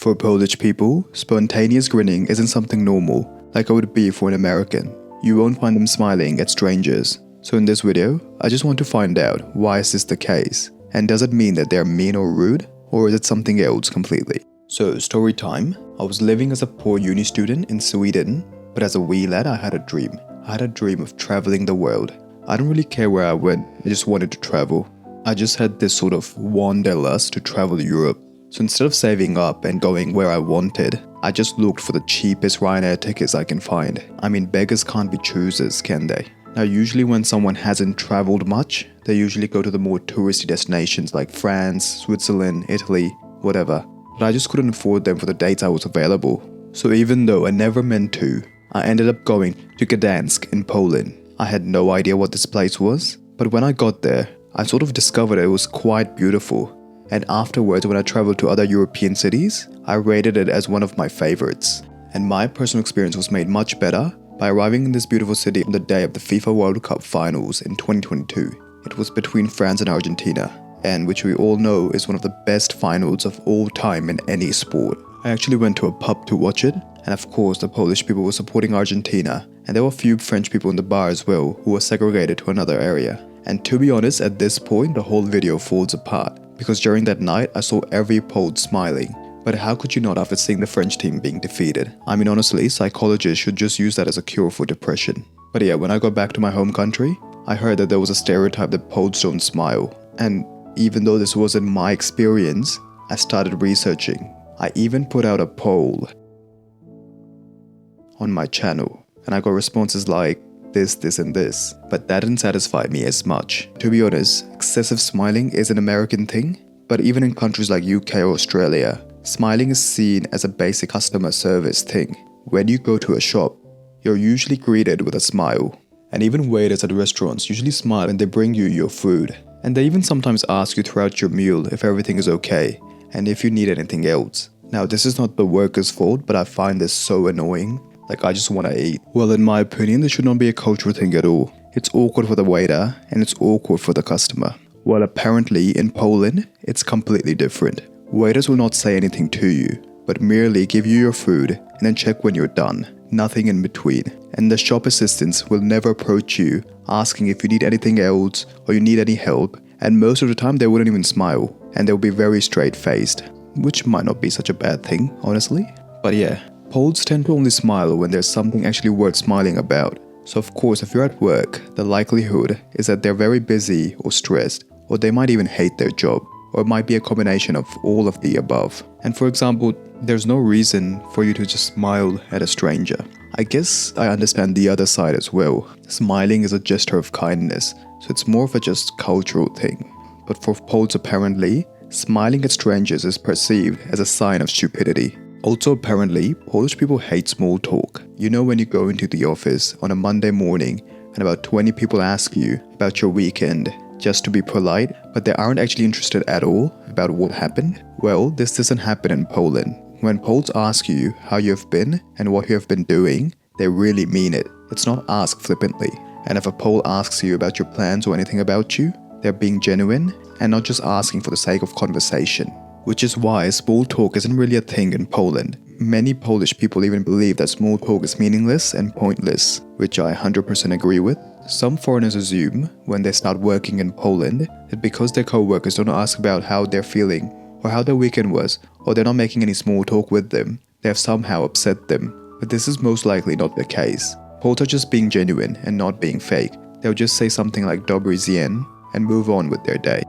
For Polish people, spontaneous grinning isn't something normal, like it would be for an American. You won't find them smiling at strangers. So in this video, I just want to find out why is this the case, and does it mean that they're mean or rude, or is it something else completely? So story time, I was living as a poor uni student in Sweden, but as a wee lad I had a dream. I had a dream of traveling the world. I don't really care where I went, I just wanted to travel. I just had this sort of wanderlust to travel Europe. So instead of saving up and going where I wanted, I just looked for the cheapest Ryanair tickets I can find. I mean, beggars can't be choosers, can they? Now usually when someone hasn't traveled much, they usually go to the more touristy destinations like France, Switzerland, Italy, whatever. But I just couldn't afford them for the dates I was available. So even though I never meant to, I ended up going to Gdansk in Poland. I had no idea what this place was, but when I got there, I sort of discovered it was quite beautiful. And afterwards, when I traveled to other European cities, I rated it as one of my favorites. And my personal experience was made much better by arriving in this beautiful city on the day of the FIFA World Cup finals in 2022. It was between France and Argentina, and which we all know is one of the best finals of all time in any sport. I actually went to a pub to watch it, and of course the Polish people were supporting Argentina, and there were a few French people in the bar as well who were segregated to another area. And to be honest, at this point the whole video falls apart. Because during that night, I saw every Pole smiling. But how could you not after seeing the French team being defeated? I mean, honestly, psychologists should just use that as a cure for depression. But yeah, when I got back to my home country, I heard that there was a stereotype that Poles don't smile. And even though this wasn't my experience, I started researching. I even put out a poll on my channel, and I got responses like this and this, but that didn't satisfy me as much. To be honest, excessive smiling is an American thing, but even in countries like UK or Australia, smiling is seen as a basic customer service thing. When you go to a shop, you're usually greeted with a smile, and even waiters at restaurants usually smile when they bring you your food, and they even sometimes ask you throughout your meal if everything is okay, and if you need anything else. Now this is not the worker's fault, but I find this so annoying. Like, I just want to eat. Well, in my opinion, this should not be a cultural thing at all. It's awkward for the waiter, and it's awkward for the customer. Well, apparently, in Poland, it's completely different. Waiters will not say anything to you, but merely give you your food, and then check when you're done. Nothing in between. And the shop assistants will never approach you, asking if you need anything else, or you need any help, and most of the time they wouldn't even smile, and they'll be very straight-faced. Which might not be such a bad thing, honestly. But yeah. Poles tend to only smile when there's something actually worth smiling about. So of course, if you're at work, the likelihood is that they're very busy or stressed, or they might even hate their job, or it might be a combination of all of the above. And for example, there's no reason for you to just smile at a stranger. I guess I understand the other side as well. Smiling is a gesture of kindness, so it's more of a just cultural thing. But for Poles apparently, smiling at strangers is perceived as a sign of stupidity. Also apparently, Polish people hate small talk. You know when you go into the office on a Monday morning and about 20 people ask you about your weekend just to be polite, but they aren't actually interested at all about what happened? Well, this doesn't happen in Poland. When Poles ask you how you have been and what you have been doing, they really mean it. It's not asked flippantly. And if a Pole asks you about your plans or anything about you, they're being genuine and not just asking for the sake of conversation. Which is why small talk isn't really a thing in Poland. Many Polish people even believe that small talk is meaningless and pointless, which I 100% agree with. Some foreigners assume, when they start working in Poland, that because their co-workers don't ask about how they're feeling, or how their weekend was, or they're not making any small talk with them, they have somehow upset them. But this is most likely not the case. Poles are just being genuine and not being fake. They'll just say something like "Dobry dzień" and move on with their day.